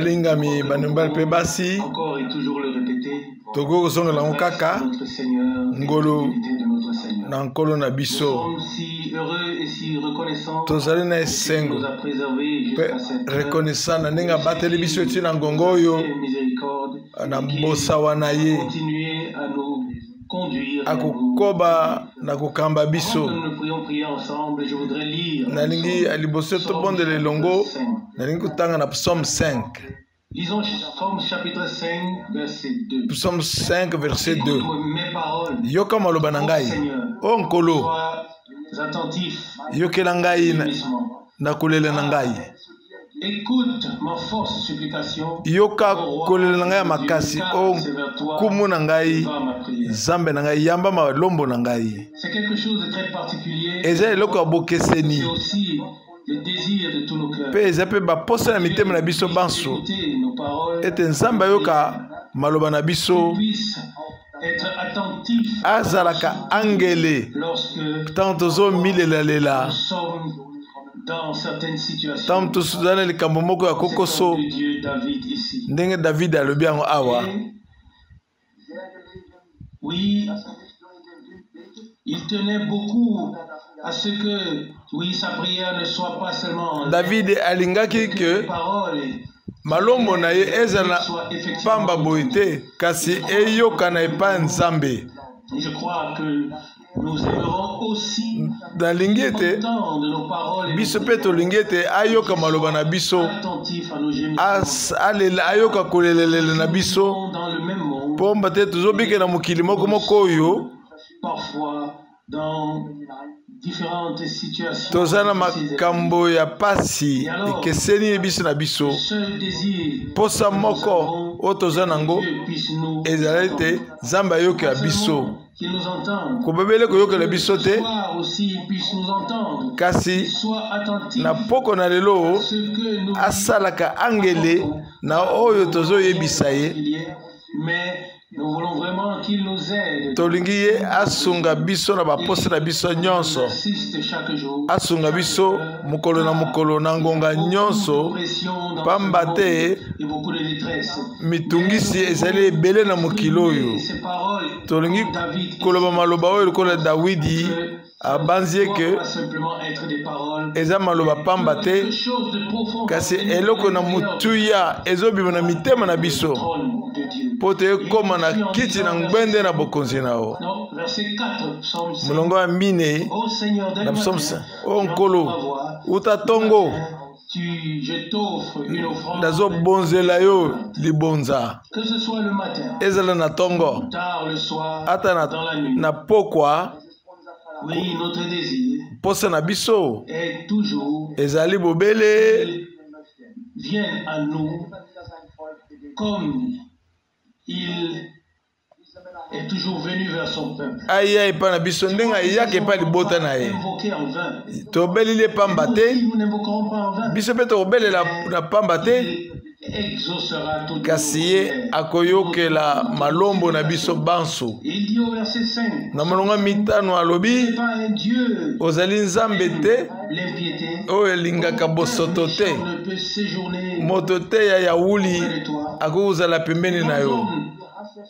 balingami banembal pe basi encore et toujours le répéter. togo zonga la kaka Notre Seigneur, ngolo de notre Seigneur. na nkolo na Nous biso sommes si heureux et si reconnaissants tozali na qu'il esengo nous a préservés pe jusqu'à cette heure. reconnaissant na ndenge abateli biso eti na ngongo oyo Miséricorde, na et mbosawa na ye continuer à nous conduire. akokoba na kokamba biso Avant que nous prions prier ensemble, je voudrais lire nalingi aliboso tobondela elongo nalingi kotanga na psaume 5 Lisons Psaume chapitre 5, verset 2. psaume 5 verset 2 Mes paroles, yoka maloba na ngai o nkolo sois attentif yokela ngai na kolela na ngai écoute ma force supplication. yoka kolela na ngai ya makasi o kumu na ngai Ma prière. zambe na ngai yamba malombo na ngai C'est quelque chose de très particulier. eza eloko ya bokeseni C'est aussi le désir de tous nos cœurs. mpe eza mpe baposa na mitema na biso banso Écouter nos paroles, ete nzambe ayoka maloba na biso puisse être attentif azalaka angele lorsque ntango tozomilelalela nous sommes dans certaines situations. ntango tozali na likambo moko ya kokoso De Dieu David ici. ndenge davide alobi yango awa Et, oui, il tenait beaucoup à ce que, oui, sa prière ne soit pas seulement davide alingaki que ke les paroles, malombo na ye ezala pamba boye te kasi eyokana epai ya nzambe je crois que nous aimerons aussi nalingi ete entendre nos paroles et biso mpe tolingi ete ayoka maloba na biso attentifs à nos gémissements. alela ayoka kolelelele na biso Dans le même monde, pomba te tozobike na mokili moko moko oyo parfois dans différentes situations. toza na makambo ya pasi ekeseni biso na biso Le seul désir posa moko oyo toza nango Dieu puisse nous ezali ete nzambe ayokela biso qu'il nous entende. kobebele koyokela biso te Soit aussi il puisse nous entendre. kasi Soit attentif na poko na lelo à ce que nous asalaka angele na oyo tozoyebisa ye mais nous voulons vraiment qu'il nous aide. tolingi ye asunga biso na baposa na biso nyonso Assiste chaque jour. asunga biso mokolo na mokolo na ngonga nyonso pamba te Et beaucoup de détresse. mitungisi ezali ebele na mokili oyo Ces paroles, tolingi David, koloba maloba oyo lokola davidi abanzi ne eke doivent pas simplement être des paroles. eza maloba pamba te Quelque chose de profond kasi eloko na motuya ezobima na mitema na biso trône de Dieu. mpo te ekóma na kiti na ngwende na bokonzi na yo Non, verset 4, psaume 5. molongo ya mine Ô Seigneur, na donne-moi psaume bien o nkolo ma voix. uta tongo Je t'offre une offrande. nazobonzela yo libonza Que ce soit le matin, ezala na tongo tard le soir, ata dans la nuit. na pokwa Oui, notre désir posa na biso est toujours ezali bobele qu'il vienne à nous comme il est toujours venu vers son peuple. aya epai na biso ndenge ayaka epai libota na ye Invoquer en vain. tobeleli pamba te Nous n'invoquerons pas en vain. biso mpe tokobelela na pamba te Il exaucera toutes kasi nos ye prières. akoyokela malombo na biso banso Il dit au verset 5, na molongo mitano alobi c'est pas un Dieu ozali nzambe te l'impiété. oyo elingaka bosoto te On ne peut séjourner moto te ya yawuli près de toi. akokozala pembeni na Les yo hommes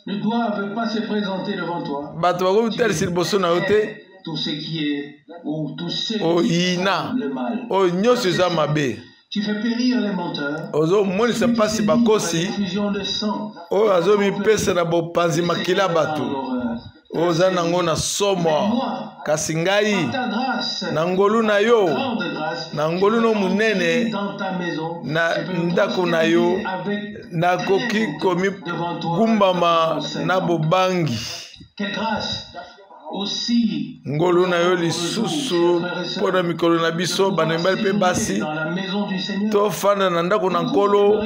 ne doivent pas se présenter devant toi. bato bakotalisa liboso na yo te Tout ce qui est ou tout ce qui oyina est le mal. oyo nyonso eza mabe Tu fais périr les menteurs. ozomonisa mpasi bakosi Fusion de sang. oyo azomipesa na bopanzi makila bato oyo oza nango na somo kasi ngai Ta grâce, na ngolu na yo grande grâce, na ngolu no monene dans ta maison, na je peux me ndako na yo avec nakoki devant toi. komigumbama na bobangi Quelle grâce aussi ngolu na yo lisusu mpo na mikolo na biso bandembali mpe basi dans la maison du Seigneur. tofanda na ndako na nkolo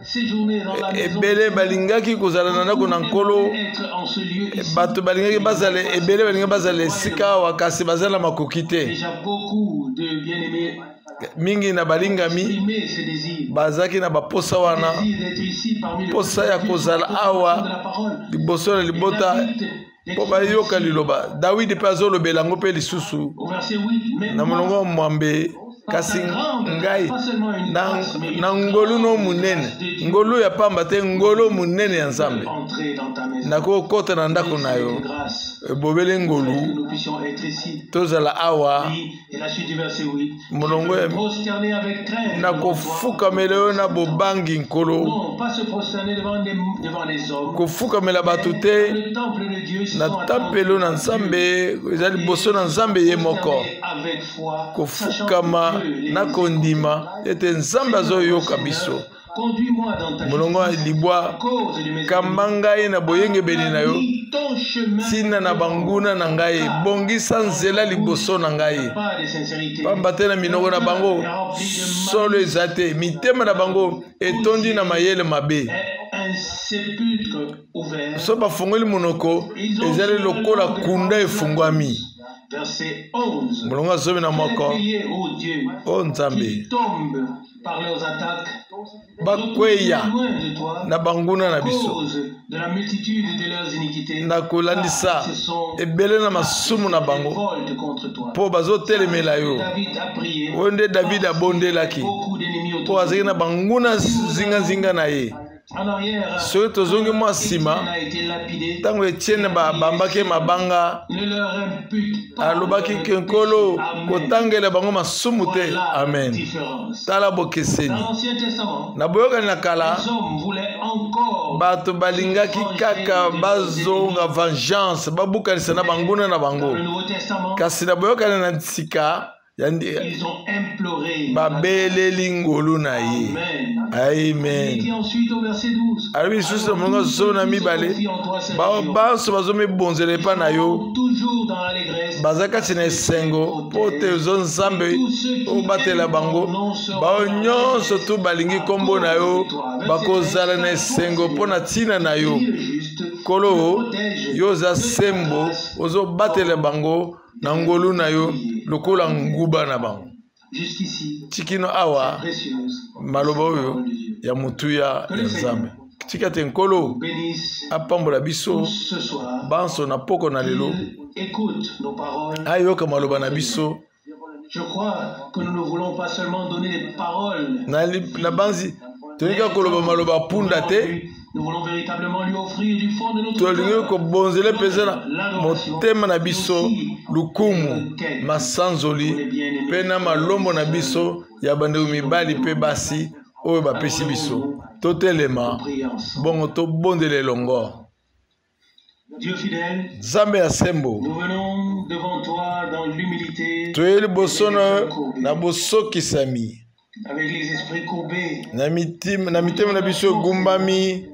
Séjourner dans la maison ebele balingaki kozala na ndako na nkolo être en ce lieu ici. bato balingaki bazala ebele balingaki bazala esika awa kasi bazala makoki te Déjà beaucoup de bien-aimés mingi na balingami exprimer ce désir. bazalaki na baposa wana Désir d'être ici parmi les posa ya kozala de awa la parole. liboso na libota mpo bayoka liloba dawidi mpe azolobela yango mpe lisusu Au verset 8, mais na molongo moi, mwambe kasi ngai na ngolu no munene ngolu ya pamba te ngolo munene ya Nzambe nako kota na ndako na yo bobele ngolu tozala awa mulongo nako fukamela yo na bobangi nkolo kofukamela bato te na tempelo na Nzambe ezali boso na Nzambe ye moko kofukama na kondima ete Nzambe azoyoka biso mulongo libwa kamba ngai na boyengebeli na yo tina na banguna na ngai bongisa nzela liboso na ngai pamba te na minoko na bango solo eza te mitema na bango etondi na mayele mabe so bafungoli monoko ezali lokola kunda efungwami mulongo azomi na moko o Nzambe bakweya na banguna na biso na kolandisa ebele na masumu na bango mpo bazotelemela yo oyo nde David abondelaki mpo azalaki na banguna zingazinga na ye soki tozongi mwa nsima ntango Etienne babambaki mabanga alobaki ke nkolo kotangela bango masumu te amen tala bokeseni na boyokani na kala bato balingaki kaka bazonga vengeance babukanisa na banguna na bango kasi na boyokani na nsika babeleli ngolu na ye amen alobi lisusu na molongo soso na mibale banso bazomibonzela epa na yo baza kati na esengo mpo te ozo Nzambe obatela bango bao nyonso tu balingi kombo na yo bakozala na esengo mpo na ntina na yo kolo yo oza sembo ozobatela bango na ngolu na yo lokola nguba na bango tikino awa maloba oyo ya mutuya ya Nzambe tika te nkolo apambola biso banso na poko na lelo ayoka maloba na biso. Je crois que nous ne voulons pas seulement donner des paroles. Nous voulons véritablement lui offrir du fond de notre cœur. Motema na biso lukumu masanzoli pena malombo na biso ya bandeko mibali pe basi oyo bapesi biso totelema bongo to bondele longo. Dieu fidèle, Nzambe ya sembo, nous venons devant toi dans l'humilité, toyeli bosono na bosokisami avec les esprits courbés, na mitema na biso gumbami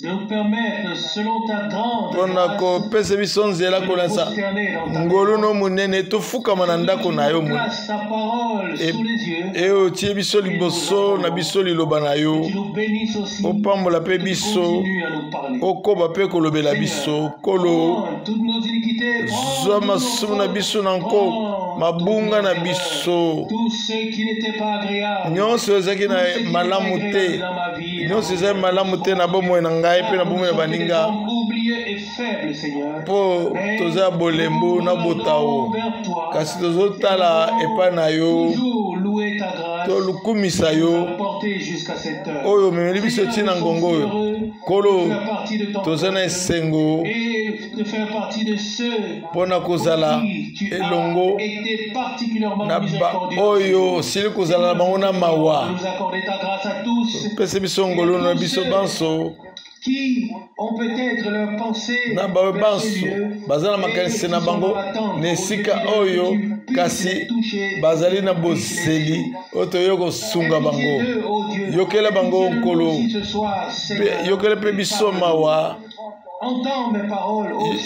de nous permettre selon ta grande grâce kopesa biso nzela kolansa ngolu no munene tofukama na ndako na yo mu e otie biso liboso na biso liloba na yo opambola pe biso okoba pe kolobela biso kolo zwa masumu na biso na nko mabunga na biso nyonso ezalaki na malamu te nyonso ezalaki malamu te na bomoi na ngai pe na bomoi na baninga mpo toza bolembo na botao kasi tozotala epa na yo tolukumisa yo oyo memeli biso ntina ngongo oyo kolo toza na esengo mpona kozala elongo na oyo osili kozala na bango na mawa pesa biso ngolo na biso banso na bawe banso baza na makanisi na bango na esika oyo kasi bazali na bozeli oyo toyo kosunga bango yokela bango nkolo yokela pe biso mawa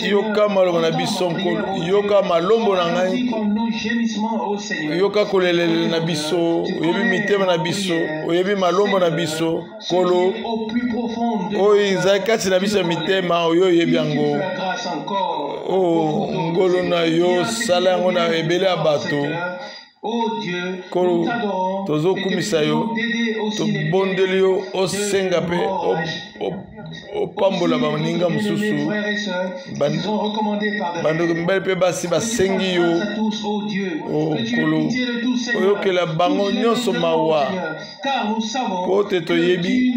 yoka maloba na biso nkolo yoka malombo na ngai yoka kolelele na biso oyebi mitema na biso oyebi malombo na biso nkolo oyo ezali kati na biso ya mitema oyo oyebi yango o ngolo na yo sala yango na ebele ya bato kolo tozokumisa yo tobondeli yo osenga pe opambola baninga mususu bandeko mibali mpe basi basengi yo okolo oyokela bango nyonso mawa po te toyebi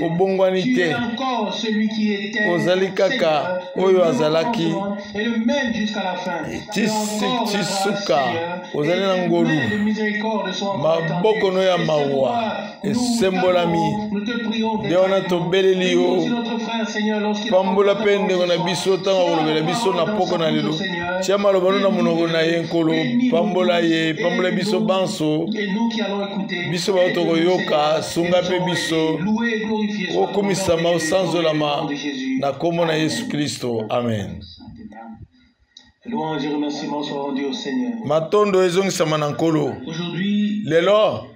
obongwani te ozali kaka oyo azalaki ti suka ozali na ngolu maboko no ya mawa esembolami nde wana tobeleli yo pambola mpe ndeko na biso ntango akolobela biso na poko na lelo tia maloba no na monoko na ye nkolo pambola ye pambola biso banso biso bao tokoyoka sunga mpe biso okumisama osanzolama na kombo na Yesu Kristo amen. Louange et remerciements soient rendus au Seigneur. Matondo ezongisama na nkolo. Lelo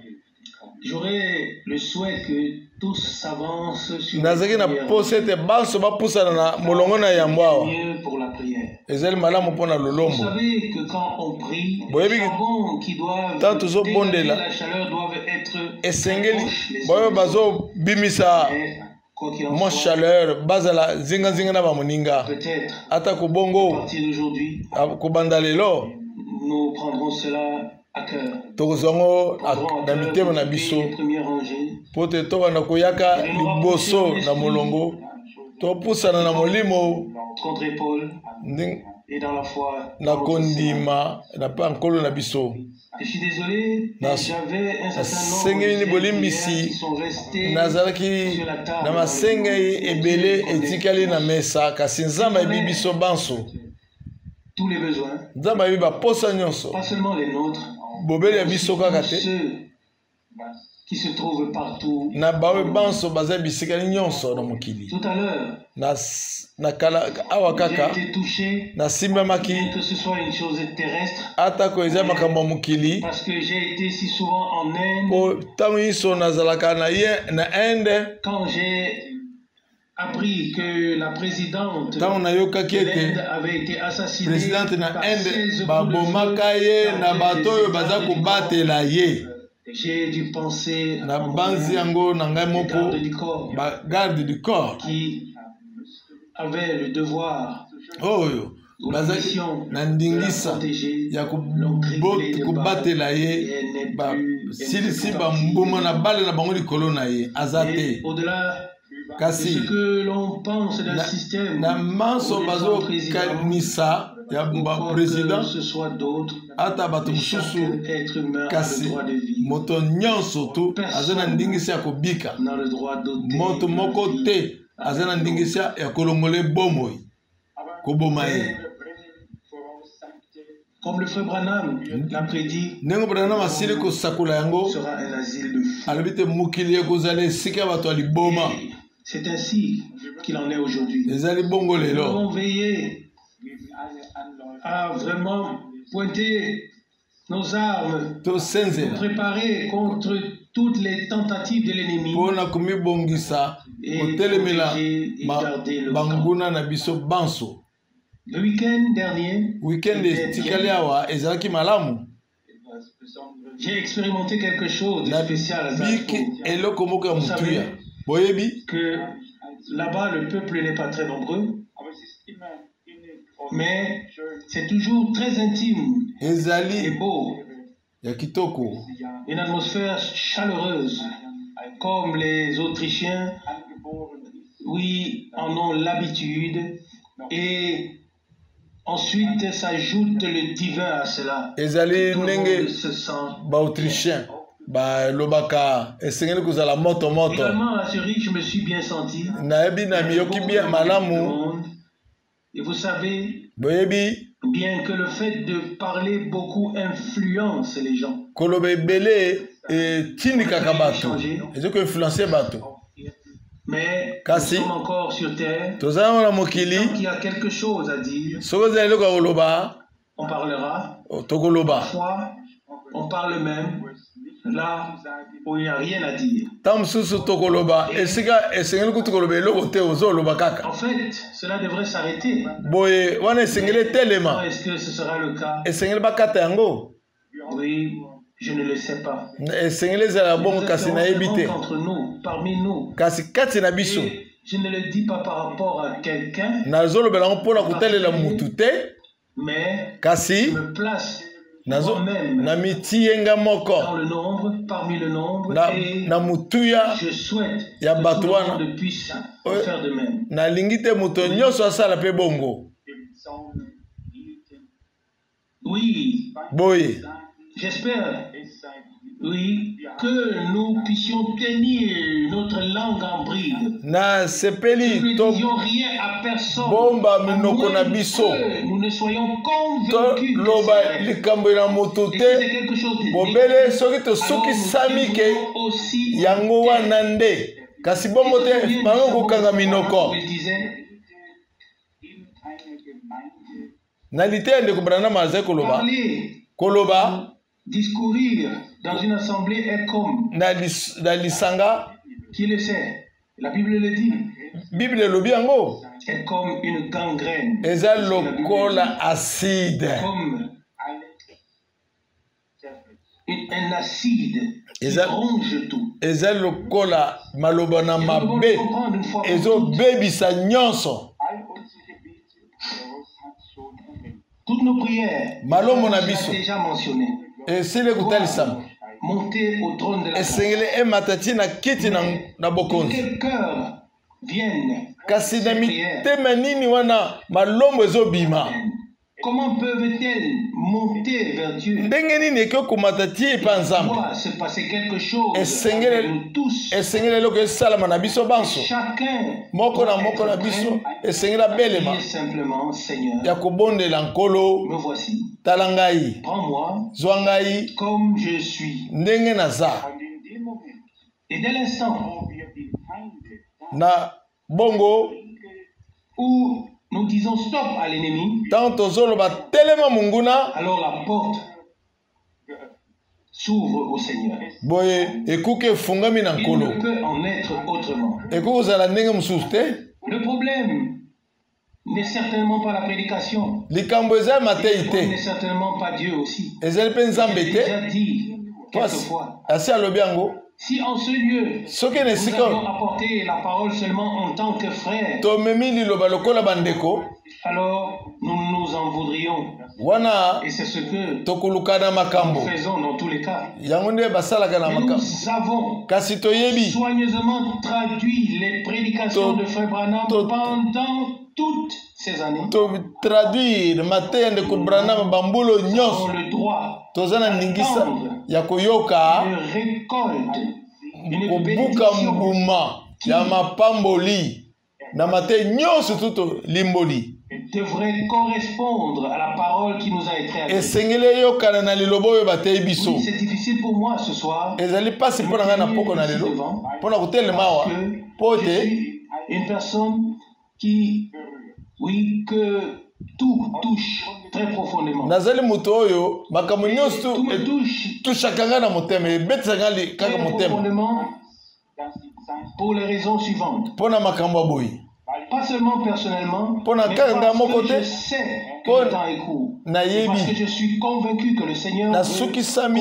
j'aurais le souhait que tous s'avancent sur nazaki na posete banso bapusana na molongo na yambo awa pour la prière. ezali malamu mpona lolombo. Vous savez que quand on prie, boyebi les charbons qui doivent tozobondela la chaleur doivent être esengeli boyo bazobimisa mo chaleur bazala zinga na bamoninga ata kubongo kubanda lelo nous prendrons cela à cœur. tokozwango na mitema na biso po te tokanda koyaka liboso na molongo topusana na molimo contre épaule et dans la foi na kondima na pa nkolo na biso. Je suis désolé, j'avais un certain nombre bolimbisi qui sont restés nazalaki na masengei ebele etikali na mesa kasi nzambe ayebi biso banso tous les besoins, nzambe ayebi baposa nyonso pas seulement les nôtres, bobeli ya biso kaka te qui se trouvent partout. Na bawe banso baza bisikali nyonso na mokili. Tout à l'heure, na kala awa kaka j'ai été touché, na simbamaki que ce soit une chose terrestre, atako eza makambo mokili parce que j'ai été si souvent en Inde. Po tango iso nazalaka na Inde, quand j'ai appris que la présidente avait été assassinée, présidente na Inde babomaka ye na bato oyo baza kobatela ye. J'ai dû penser na banzi yango na ngai moko ba garde du corps qui avait le devoir oyo bazaki na ndingisa ya kubatela ye ba silisi bambuma na bale na bango likolo na ye azate kasi na manso bazokanisa ya président ata bato mosusu kasi moto nyonso tu aza na ndingisa ya kobika moto moko te aza na ndingisa ya kolongola bomoi koboma ye. Comme le frère Branham l'a prédit, ndenge Branham asili kosakula yango alobi te mokili ekozala esika bato ya liboma. C'est ainsi qu'il en est aujourd'hui. Nous devons veiller à vraiment pointer nos armes, nous préparer contre toutes les tentatives de l'ennemi et garder le temps. Le week-end dernier, j'ai expérimenté quelque chose de spécial à Zarko. Vous savez que là-bas, le peuple n'est pas très nombreux, mais c'est toujours très intime et beau. Une atmosphère chaleureuse, comme les Autrichiens, oui, en ont l'habitude, et ensuite s'ajoute le divin à cela. Tout le monde se sent Autrichien. Ba lobaka esengeli kozala moto moto. Également à Zurich, je me suis bien senti. Nayebi na miyoki bien malamu. Et vous savez bien que le fait de parler beaucoup influence les gens. Kolobe ebele tindikaka bato. Ezoko influencer bato. Mais nous sommes encore sur terre. Tozala na mokili. Donc il y a quelque chose à dire. Sokozala eloko koloba. On parlera. Tokoloba. Parfois, on parle même là où il n'y a rien à dire. En fait, cela devrait s'arrêter. Est-ce Est-ce que ce sera le cas? Oui, Je ne le sais pas. Entre nous, parmi nous. Et je ne le dis pas par rapport à quelqu'un. Mais je me place moi-même dans le nombre, parmi le nombre, et je souhaite que tout le monde puisse faire de même. Oui. J'espère, oui, que nous puissions tenir notre langue en bride. Nous ne disions rien à personne, à moins que nous ne soyons convaincus que c'est et si c'est quelque chose de négatif, alors nous devons aussi parler, discourir dans une assemblée est comme qui le sait, la Bible le dit, est comme une gangrène, comme un acide qui ronge tout. Toutes nos prières, déjà mentionnées. Monter au trône de la grâce. Que quel cœur vienne. Comment peuvent-elles monter vers Dieu? Il doit se passer quelque chose avec nous tous. Chacun doit simplement, Seigneur, me voici. Prends-moi comme je suis. Et dès l'instant où nous disons stop à l'ennemi, alors la porte s'ouvre au Seigneur. Il ne peut en être autrement. Le problème n'est certainement pas la prédication. Le problème n'est certainement pas Dieu aussi. J'ai déjà dit quelquefois. Si en ce lieu, nous avions apporté la parole seulement en tant que frères, alors nous nous en voudrions. Et c'est ce que nous faisons dans tous les cas. Mais nous avons soigneusement traduit les prédications de Frère Branham pendant toutes ces années. Traduire le droit d'attendre une récolte, une bénédiction devrait correspondre à la parole qui nous a été adressée. Oui, c'est difficile pour moi ce soir de me tenir devant parce que je suis une personne qui, oui, que tout touche très profondément. Tout me touche très profondément pour les raisons suivantes. Pas seulement personnellement, mais parce que je sais que le temps est court. Et parce que je suis convaincu que le Seigneur veut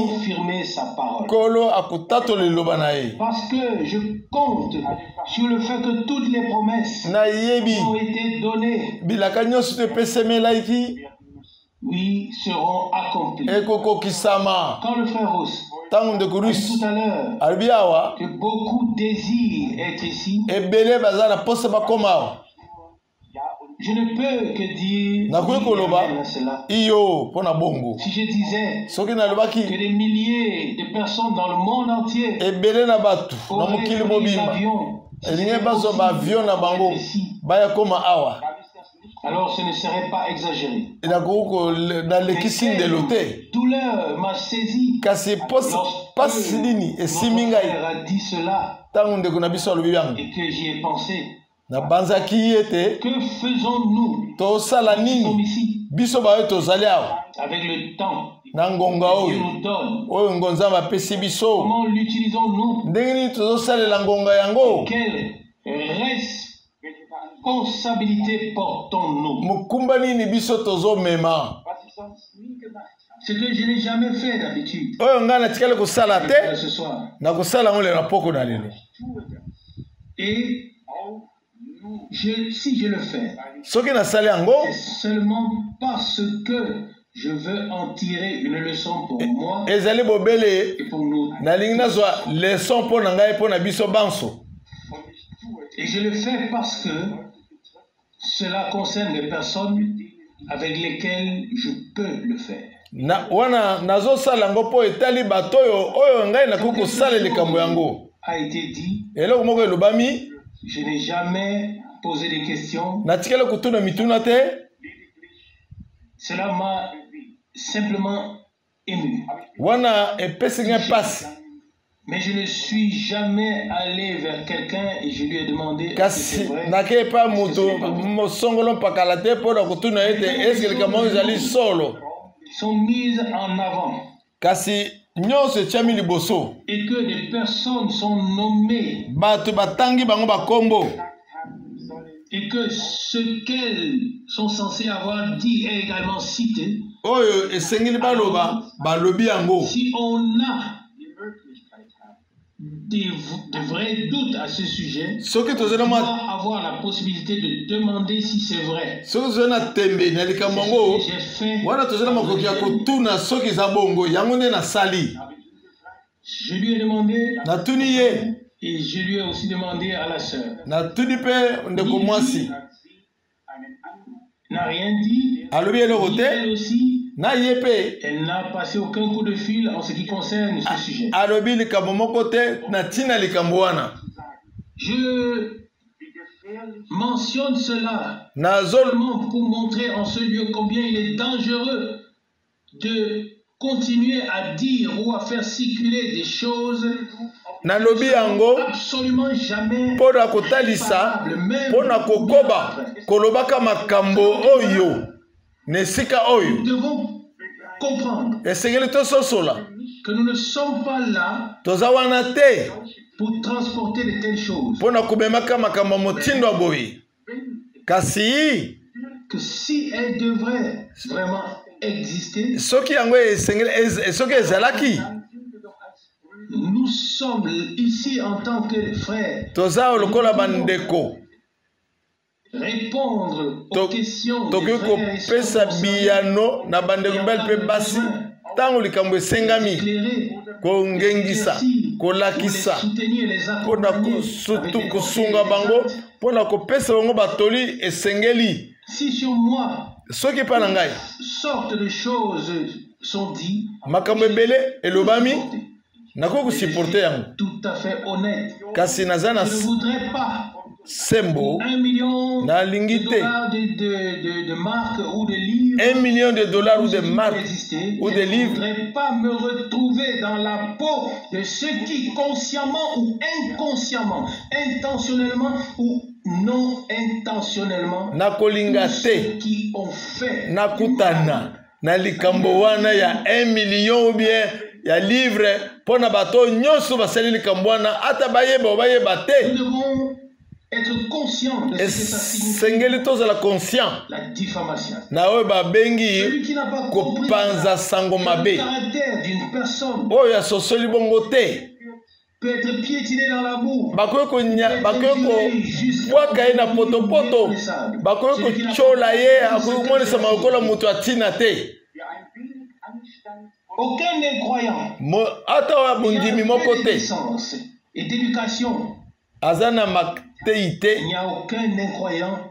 confirmer sa parole. Parce que je compte sur le fait que toutes les promesses ont été données, oui, seront accomplies. Quand le frère Ross a dit tout à l'heure que beaucoup désirent être ici, je ne peux que dire cela. Si je disais que des milliers de personnes dans le monde entier auraient pris l'avion ici, alors ce ne serait pas exagéré. Douleur m'a saisi lorsque mon frère a dit cela et que j'y ai pensé. Que faisons-nous ici avec le temps que Dieu nous donne? Comment l'utilisons-nous? Quelle responsabilité portons-nous? Ce que je n'ai jamais fait d'habitude. Ce soir. Et si je le fais, c'est seulement parce que je veux en tirer une leçon pour moi et pour nous. Et je le fais parce que cela concerne les personnes avec lesquelles je peux le faire. A été dit, je n'ai jamais posé des questions. Cela m'a simplement ému. Mais je ne suis jamais allé vers quelqu'un et je lui ai demandé si c'est vrai. Ils sont mises en avant. Et que des personnes sont nommées. Et que ce qu'elles sont censées avoir dit est également cité. Si on a de vrais doutes à ce sujet, on doit avoir la possibilité de demander si c'est vrai. J'ai fait. Je lui ai demandé et je lui ai aussi demandé à la sœur. N'a rien dit. Elle aussi. Elle n'a passé aucun coup de fil en ce qui concerne ce sujet. Je mentionne cela seulement pour montrer en ce lieu combien il est dangereux de continuer à dire ou à faire circuler des choses absolument jamais comparables, même nous devons comprendre que nous ne sommes pas là pour transporter de telles choses. Que si elles devraient vraiment exister, nous sommes ici en tant que frères. Répondre aux questions des frères si sur moi sorte de choses sont dites, tout à fait honnête. Je ne voudrais pas Sembo, 1 million de marques ou de livres, $1 million ou de marques ou de livres. Je ne voudrais pas me retrouver dans la peau de ceux qui consciemment ou inconsciemment, intentionnellement ou non intentionnellement, ceux qui ont fait nakutana na likambo wana ya 1 million ou bien ya livre pona bato nyonso basali likambo wana ata bayeba te. Nous devons être conscient de ce que ça signifie. La diffamation. Celui qui n'a pas compris le caractère d'une personne peut être piétiné dans la boue. Aucun incroyant et d'éducation. Il n'y a aucun incroyant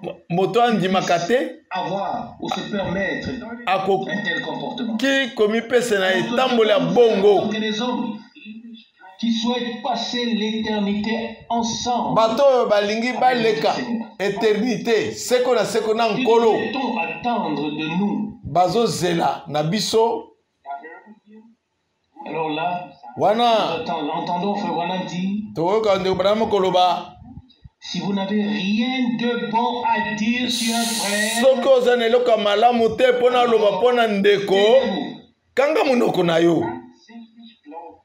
avoir ou se permettre un tel comportement. Donc les hommes qui souhaitent passer l'éternité ensemble. Que doit-on attendre de nous? Alors là, entendons Frère Branham dire, si vous n'avez rien de bon à dire sur un frère,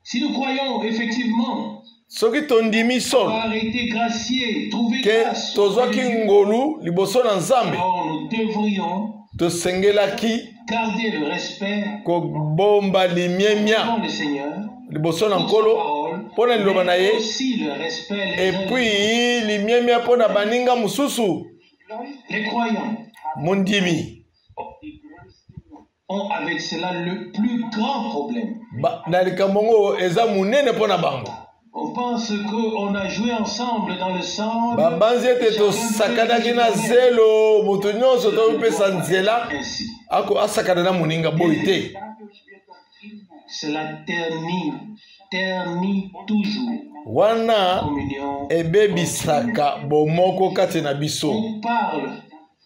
si nous croyons effectivement soki tondimi sol avoir été gracié, trouvé que grâce. tozwaki ngolu liboso na Nzambe Alors nous devrions tosengelaki garder le respect kobomba limemia devant le Seigneur, liboso na pour sa nkolo parole, mpona liloba na mais ye aussi le respect les et uns des puis limemia mpona baninga mosusu. autres. Les croyants Mondimi ont avec cela le plus grand problème. na likambo ngo eza munene mpona bango. On pense qu'on a joué ensemble dans le sang. Babanzi ete tosakanaki na zelo moto nyonso topesa nzela Ainsi. ako asakana na moninga boyi te. Cela ternit toujours Wana la communion. ebebisaka bomoko kati na biso. On parle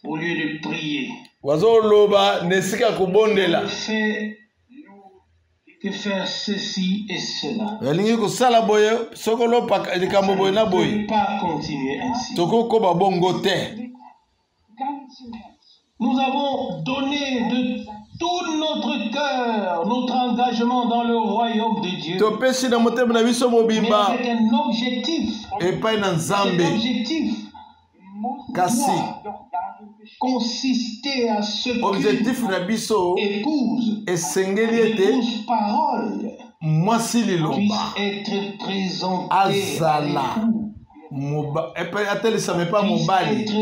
au lieu de prier. Wazoloba nesika kobondela. On fait que faire ceci et cela. Yalingi kosala boye sokolo pa likambo boye na On ne boye. peut pas continuer ainsi. Tokokoba bongo te. Nous avons donné de tout notre cœur, notre engagement dans le royaume de Dieu. Topesi na motema na biso Mais mobimba avec un objectif. epai na Cet Nzambe. objectif Kasi doit consister à ce objectif na biso qu'une épouse, esengeli une ete épouse parole, mwasi puisse liloba être présentée azala à l'époux, epai atelisama epa puisse mobali être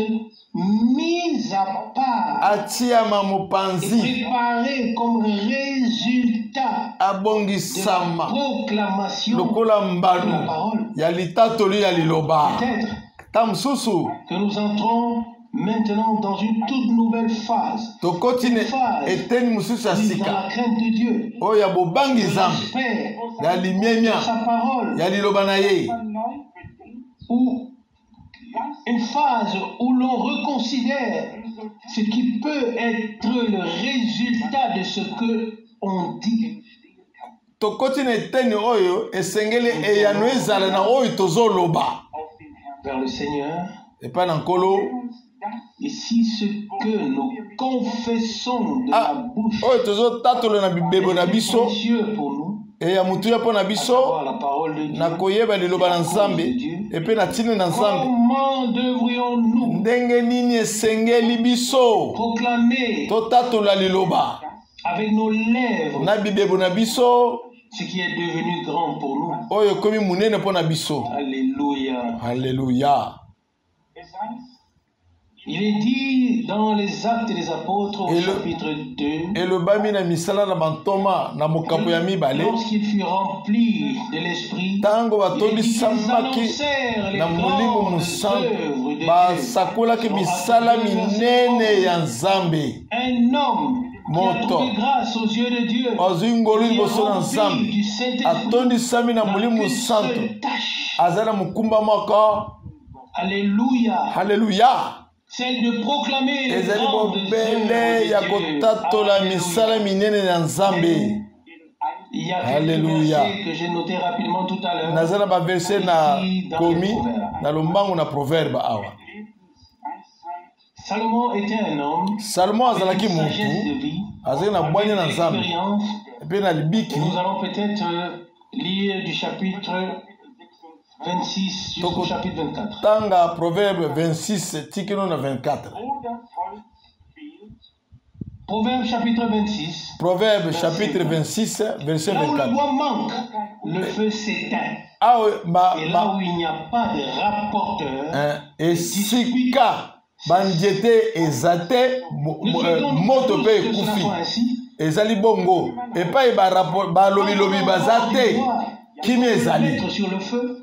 mise à part atiama et mopanzi préparée comme résultat de la abongisama proclamation lokola de la mbano parole. ya litatoli ya liloba. Peut-être Ta mosusu que nous entrons maintenant dans une toute nouvelle phase. tokoti ne eteni mosusu ya Dans la sika crainte de Dieu, oyo ya bobangi le Nzambe respect ya limemia de sa parole, ya liloba na ye. ou une phase où l'on reconsidère ce qui peut être le résultat de ce que on dit. Tokoti na eteni oyo esengeli eyano ezala na oyo tozoloba Vers le Seigneur, epai na nkolo. et si ce que nous confessons de la bouche oyo tozotatola na bibebo na est biso précieux pour nous, eya mutuya mpo na biso savoir la parole de Dieu, na koyeba liloba na Nzambe epe na ntina na Nzambe, comment devrions-nous ndenge nini esengeli biso proclamer totatola liloba avec nos lèvres na bibebo na biso ce qui est devenu grand pour nous. oyo ekomi munene mpo na biso. Alléluia. Alleluya. Il est dit dans les Actes des Apôtres au chapitre 2, elobami na misala na bantoma na mokapo ya mibale lorsqu'il fut rempli de l'Esprit, ntango ils batobisamaki annoncèrent les na molimo grandes mosantu œuvres de Dieu. basakolaki misala minene ya Nzambe. Un homme qui a Moto. trouvé grâce aux yeux de Dieu, azwi ngolu qui est liboso na rempli Nzambe du Saint-Esprit, atondisami na n'a molimo qu'une santo seule tâche. aza na mokumba moko. Alléluia. Haleluya. Celle de proclamer les Ezali grandes bobele œuvres ya de Dieu. kotatola Alléluia. misala minene ya Nzambe. Il y a quelques Alléluia. versets que j'ai notés rapidement tout à l'heure. naza na baverse na komi na lombango na proverbe awa. Salomon était un homme Salomon azalaki avec une sagesse mutu de vie, azali na bwanya na avec Nzambe l'expérience. epe na libiki. Nous allons peut-être lire du chapitre 26 jusqu'au chapitre 24. Tanga proverbe 26 tikino na 24. Proverbe chapitre 26. Proverbe chapitre 26 verset Là où le 24. bois manque, le feu s'éteint. Et là où il n'y a pas de rapporteur, esika bandiete ezate moto pe ekufi ezali bongo epai balobilobi bazate kimi ezali. sur le feu,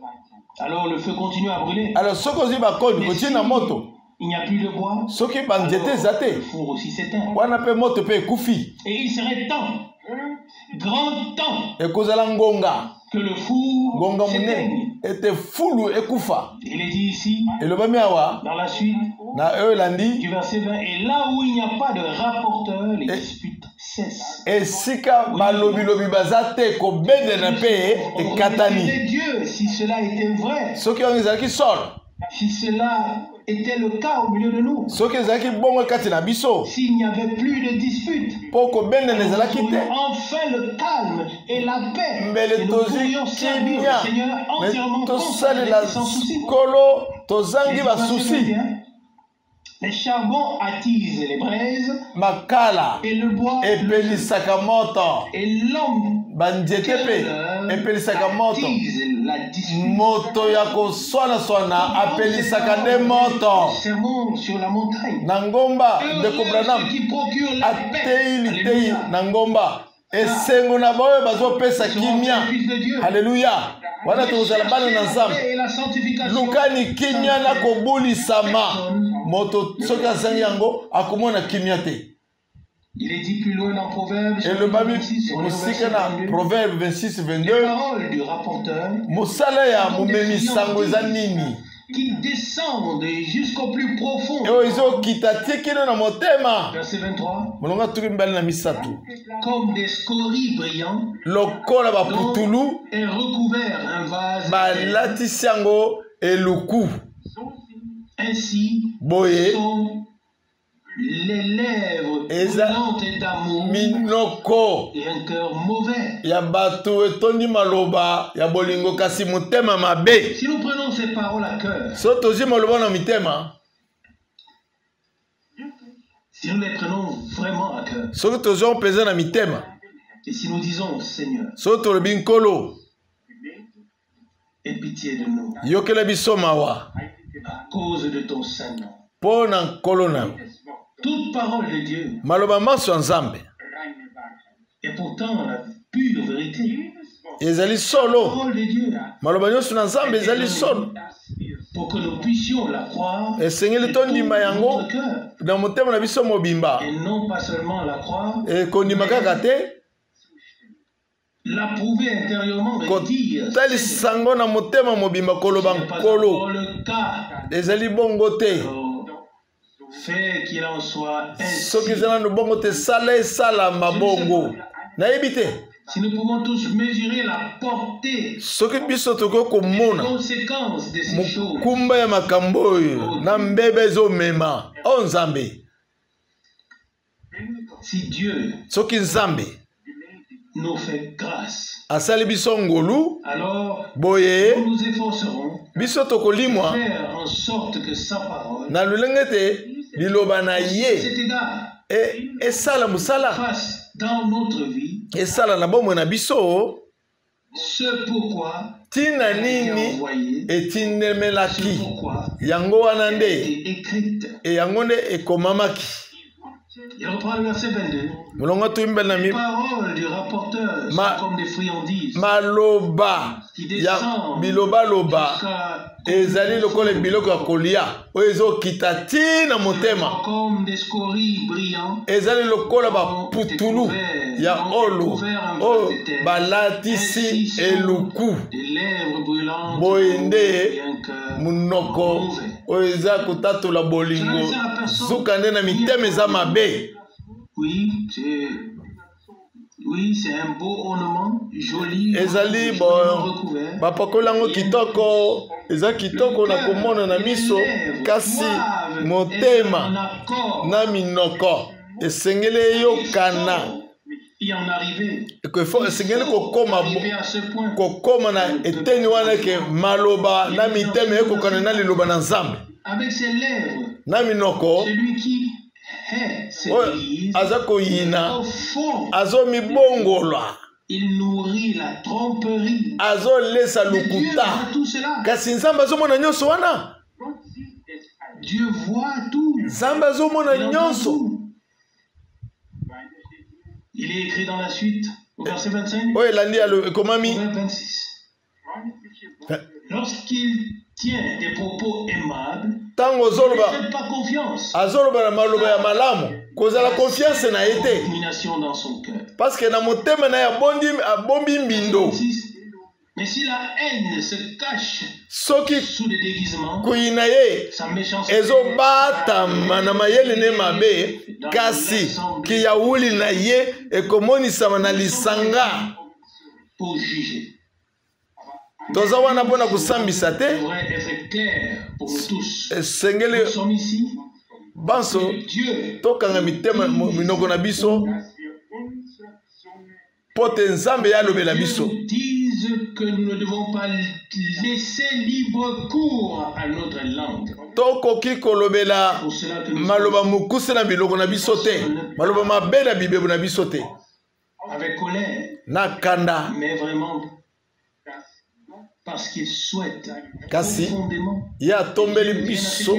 alors le feu continue à brûler. Alors soki ozwi bakodi otie na moto Il n'y a plus de bois, soki bandiete ezate le four aussi s'éteint. wana pe moto pe ekufi. Et il serait temps, grand temps, Ekozala ngonga que le four ngonga s'éteigne. munene ete fulu ekufa. Il est dit ici, Elobami awa dans la suite na elandi du verset 20, et là où il n'y a pas de rapporteur, les disputes cessent. esika balobilobi bazate kobendena pe ekatani. Dieu, si cela était vrai, Soki yango ezalaki solo si cela était le cas au milieu de nous, s'il s'il n'y avait plus de disputes, enfin le calme et la paix, et nous pourrions servir le Seigneur entièrement consacré sans souci. Les charbons attisent les braises, et le bois et l'homme attise la dispute. Sermon sur la montagne. Ceux qui procurent la paix. Alléluia. Wana tozala bana na Nzambe. Lukani kimia na kobulisama. Moto soki azangi yango akomona kimia te. Il est dit plus loin dans Proverbe 26, Proverbe 26, 22. Les paroles du rapporteur. Mosala ya mumemi sango eza nini? Qui descendent jusqu'au plus profond. Verset 23. Comme des scories brillants. Dont est recouvert un vase. Ainsi sont les lèvres brûlantes d'amour et un cœur mauvais. Si nous prenons ces paroles à cœur, si nous les prenons vraiment à cœur, et si nous disons Seigneur, aie pitié de nous à cause de ton Saint-Nom. Toute parole de Dieu et pourtant la pure vérité. Parole de Dieu. Pour que nous puissions la croire et non pas seulement la croire, l'approuver intérieurement et dire c'est pas le cas. Fait qu'il en soit ainsi. Si nous pouvons tous mesurer la portée, les conséquences de ces choses, si Dieu nous fait grâce, alors nous nous efforcerons de faire en sorte que sa parole fasse dans notre vie ce pourquoi il a été envoyé, ce pourquoi il a été écrite. Il reprend le verset 22. Les paroles du rapporteur sont comme des friandises qui descendent comme des scories brillants ainsi sont des lèvres brûlantes et un cœur mauvais. Oui, c'est un beau ornement, joli, recouvert. Y en arriver. À ce point. Avec ses lèvres, celui qui hait cette église, au fond, il nourrit la tromperie. Mais Dieu voit tout cela. Dieu voit tout. Il entend tout. Il est écrit dans la suite, au verset 25, au verset 26. Lorsqu'il tient des propos aimables, ne faites pas confiance. Domination dans son cœur. Parce que na motema na ya bombi mbindo. Mais si la haine se cache sous des déguisements, sa méchanceté ezobata na mayele ne mabe kasi ki ya wuli na ye ekomonisa na lisanga pour juger. toza wana mpona kosambisa te devrait être clair pour nous tous. esengeli Nous sommes ici. banso tokanga mitema minoko na biso po te nzambe yalobela biso. Dieu dise que nous ne devons pas laisser libre cours à notre langue. Tokoki kolobela maloba mukuse na biloko na biso te, maloba mabe na bibebu na biso te. Avec colère, na kanda, mais vraiment parce qu'il souhaite kasi profondément ya tombeli biso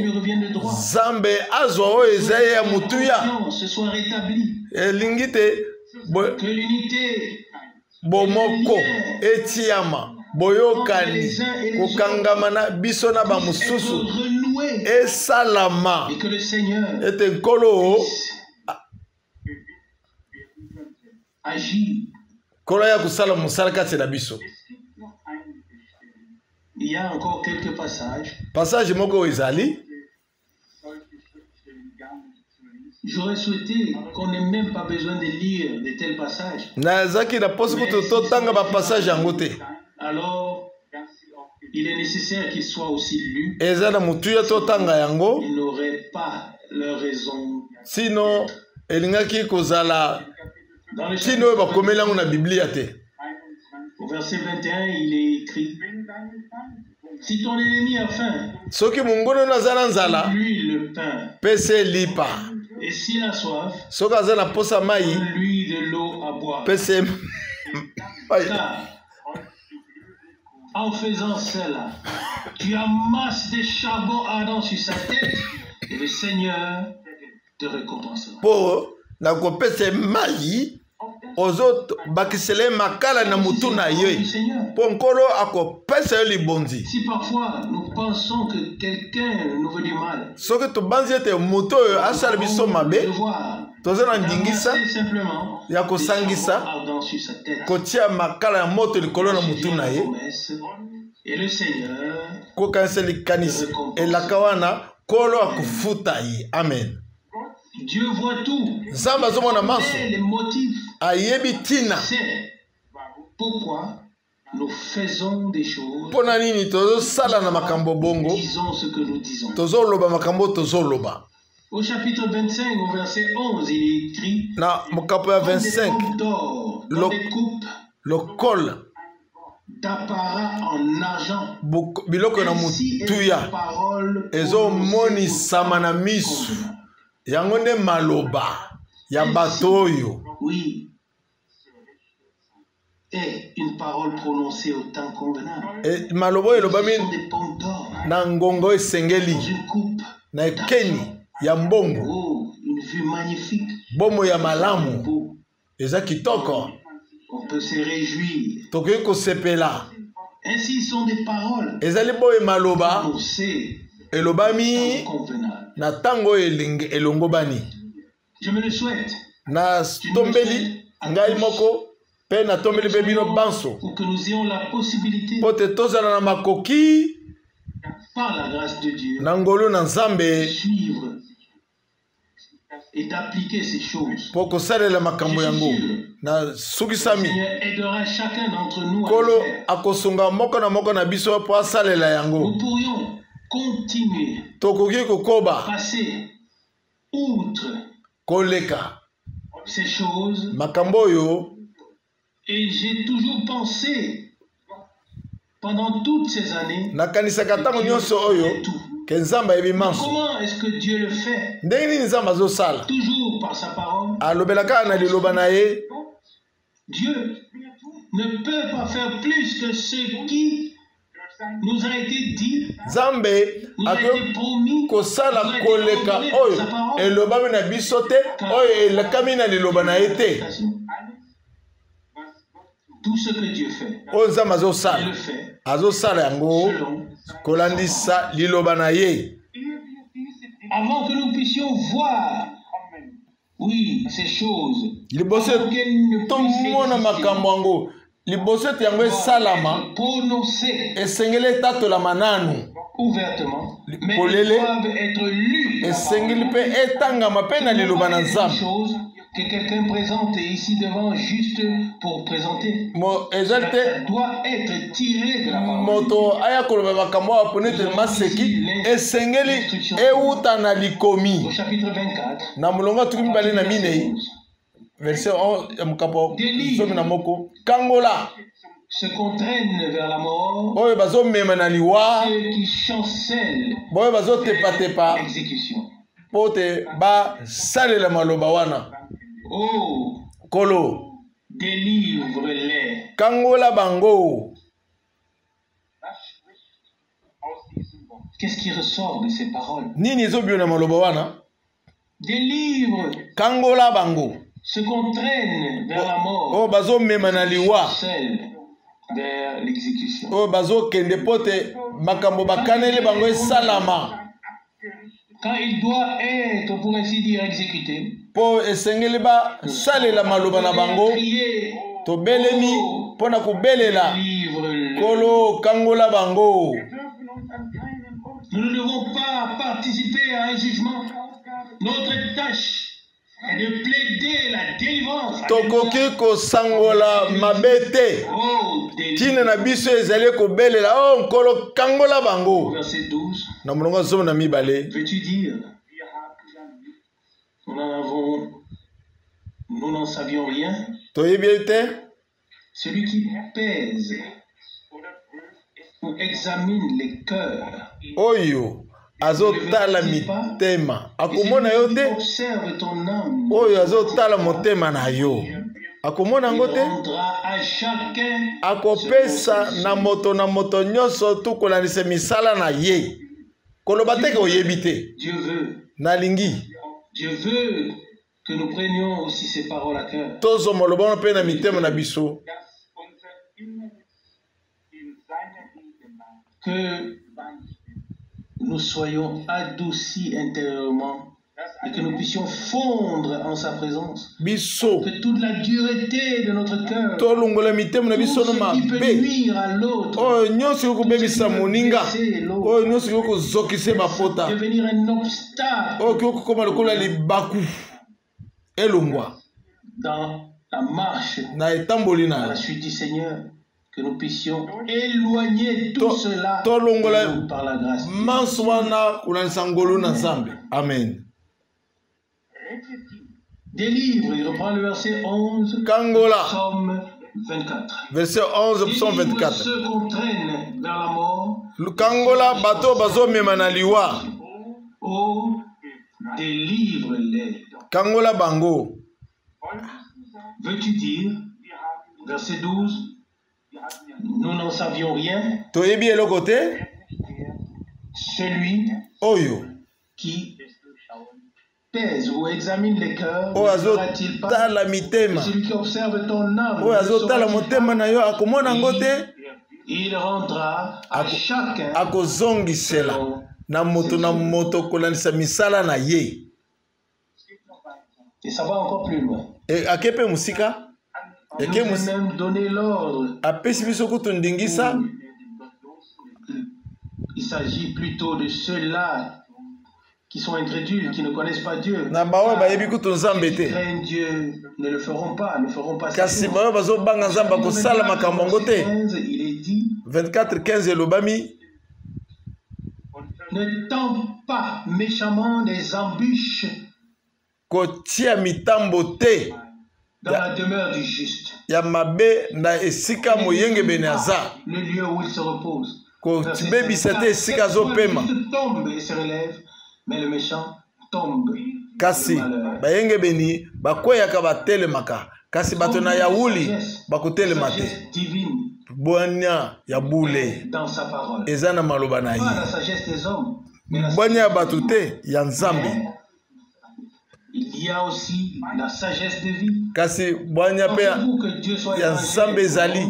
Zambe azwa oyo eza ya mutuya se soit rétabli, elingi te que l'unité bomoko etiama boyokani kokangama na biso na bamususu esalama et que le Seigneur ete nkolo agit. Kolo ya kusala musala kati na biso. Il y a encore quelques passages. Passage moko ezali. J'aurais souhaité qu'on n'ait même pas besoin de lire de tels passages. Nazaki na posi ko to tanga ba passage yango te. Alors il est nécessaire qu'il soit aussi lu. Ezana mutuya to tanga yango. Ils n'auraient pas leur raison. Sinon elingaki kozala tino ba komela na Biblia te. Au verset 21, il est écrit: si ton ennemi a faim, soki mungono nazala nzala, lui le pain. Pese lipa. Et s'il a soif, soki azala posa mai, lui de l'eau à boire. Pese Car, en faisant cela, tu amasses des charbons ardents sur sa tête et le Seigneur te récompensera. Po na ko pese mai ozo bakisele makala na mutu na ye po nkolo akopesa yo libonzi. Si parfois nous pensons que quelqu'un nous veut du mal, soki tobanzi ete mutu oyo asala biso mabe, toza na ndingisa ya kosangisa kotia makala ya moto likolo na mutu na ye kokanisa likanisi elaka wana kolo akufuta ye. Amen. Dieu voit tout. Nzambe azomona maso, les motifs, ayebi tina pourquoi nous faisons des choses, pona nini tozosala na makambo bongo, disons ce que nous disons. tozoloba makambo tozoloba. Au chapitre 25, au verset 11, il est écrit: na mokapo ya 25 lokol d'apparat en argent, biloko na mutuya ezomonisama na misu yango nde maloba ya bato oyo. Oui. Et une parole prononcée au temps convenable. Maloba oyo elobami na ngongo esengeli na ekeni ya mbongo. Oh, une vue magnifique. Bomo ya malamu eza kitoko. On peut se réjouir. Tokoki kosepela. Ainsi sont des paroles ezali boye maloba prononcées elobami na tango elongo bani. Je me le souhaite. Na tombeli ngai moko pe na tombeli pe bino banso pour que nous ayons la possibilité pote tozala na makoki par la grâce de Dieu na ngolo na Nzambe suivre et d'appliquer ces choses. Po kosalela makambo yango na sukisami aidera chacun d'entre nous kolo akosunga moko na biso po asalela yango. Nous pourrions continuer, tokoki kokoba, passer outre koleka ces choses. Makambo yo. Et j'ai toujours pensé pendant toutes ces années nakanisaka tango nyonso oyo ke Nzambe ayebi manso. Comment est-ce que Dieu le fait? Ndenge nini Nzambe azosala? Toujours par sa parole. Alobelaka na liloba na ye. Dieu ne peut pas faire plus que ce qui nous a été dit, Nzambe promis, kosala koleka oyo elobami na biso te oyo elekami na liloba na ye te. Tout ce que Dieu fait, oyo Nzambe azosala yango kolandisa liloba na ye. Avant que nous puissions voir, oui, ces choses, liboso tomona makambo yango liboso te yango esalama esengeli etatolama nanu ouvertement, mais polele doivent être lus esengeli mpe etangama mpe na liloba na Nzambe que quelqu'un présente ici devant juste pour présenter. Ça doit être tiré de la parole. Au chapitre 24, verset 11, se contraignent vers la mort, ceux qui chancellent l'exécution. Oh, Kolo, délivre-les. Kangola bango. Qu'est-ce qui ressort de ces paroles? Nini zobio na maloba wana? Délivre. Kangola bango. Se contraignent vers la mort. Oh bazo memanaliwa. Vers l'exécution. Oh bazo kende pote makambo bakanele bango salama. Quand il doit être, pour ainsi dire, exécuté, po esengeli ba salela maloba na bango to belemi pona ko belela kolo kangola bango. Nous ne devons pas participer à un jugement. Notre tâche est de plaider la délivrance. Tokoki ko sangola mabete. Tina na biso ezali ko belela oh kolo kangola bango. Verset 12. Na mulonga zomo na mibale. Veux-tu dire nous n'en savions rien? Celui qui pèse ou examine les cœurs. Oyo azotala mitema akomona yo te. Observe ton âme. Oyo azotala motema na yo akomona ngo te. Akopesa na moto nyonso tukolanisa misala na ye. Koloba te ke oyebi te. Dieu veut. Nalingi. Dieu veut que nous prenions aussi ces paroles à cœur. Tozo moloba pe na mitema na biso. Que nous soyons adoucis intérieurement et que nous puissions fondre en sa présence. Biso. Que toute la dureté de notre cœur, tout ce qui peut nuire à l'autre, devenir un obstacle dans la marche à la suite du Seigneur. Que nous puissions éloigner tout cela par la grâce. Amen. Délivre, il reprend le verset 11. Kangola. Psaume 24. Verset 11, psaume 24. Ceux qu'on traîne vers la mort. Kangola, bateau, bazo, memanaliwa. Oh, délivre-les. Kangola bango. Veux-tu dire, verset 12, nous n'en savions rien. Toyebi elo côté. Celui Oyo. Qui pèse ou examine les cœurs, ne pas la mitema. Celui qui observe ton âme, il rendra à chacun na moto kolanisa misala na ye. Et ça va encore plus loin. Et akepe musika? Il nous a même donné l'ordre. Il s'agit plutôt de ceux-là qui sont incrédules, qui ne connaissent pas Dieu. Qui craignent Dieu, ne le feront pas, ne feront pas ça. Il est dit 24:15 elobami. Ne tente pas méchamment des embûches dans la demeure du juste. Le lieu où il se repose. Tombe et se relève, mais le méchant tombe. Kasi bayenge beni bakoyaka batelemaka kasi bato na yauli bakotelemate bonya ya bule dans sa parole. Ezana maloba na ye. Pas la sagesse des hommes, mais la bonya bato te ya nzambe. Il y a aussi la sagesse de vie. Kasi bonya pe ya nzambe ezali.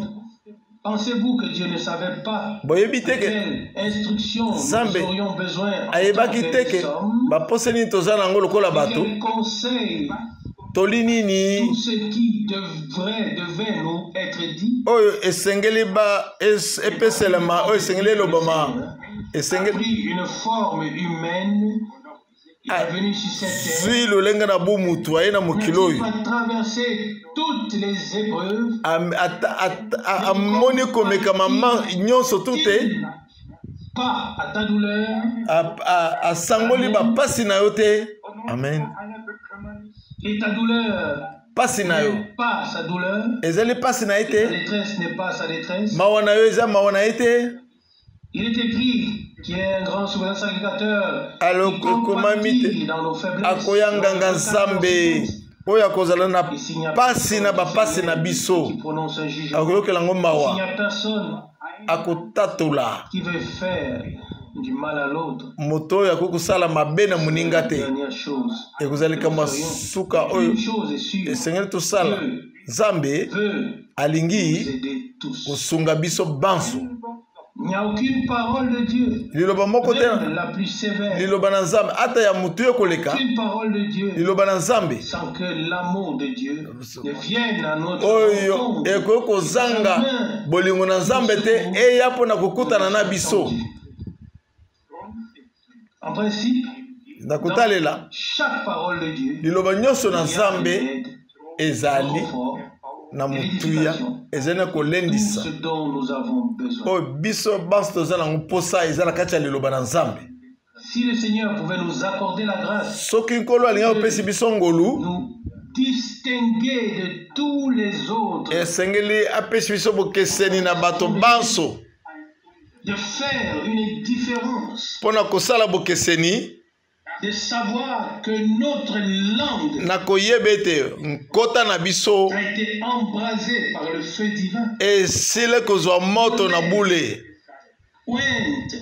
Pensez-vous que Dieu ne savait pas quelle instruction nous aurions besoin en tant quel conseil, tout ce qui devait nous être dit a pris une forme humaine Il est venu sur cette terre. Il a traversé toutes les épreuves. Pas à ta douleur. Amen. Et ta douleur n'est pas sa douleur. Ta détresse n'est pas sa détresse. Il est écrit qu'il est un grand souverain sacrificateur qui compatit dans nos faiblesses. S'il n'y a personne qui veut faire du mal à l'autre, dernière chose, une chose est sûre, Dieu veut nous aider tous. Il n'y a aucune parole de Dieu, même la plus sévère, aucune parole de Dieu sans que l'amour de Dieu ne vienne à notre rencontre. En principe, dans chaque parole de Dieu, il y a une aide, na mutuya ezena kolendisa ce dont nous avons besoin. Si le Seigneur pouvait nous accorder la grâce de nous distinguer de tous les autres, de faire une différence, de savoir que notre langue a été embrasée par le feu divin. Pointe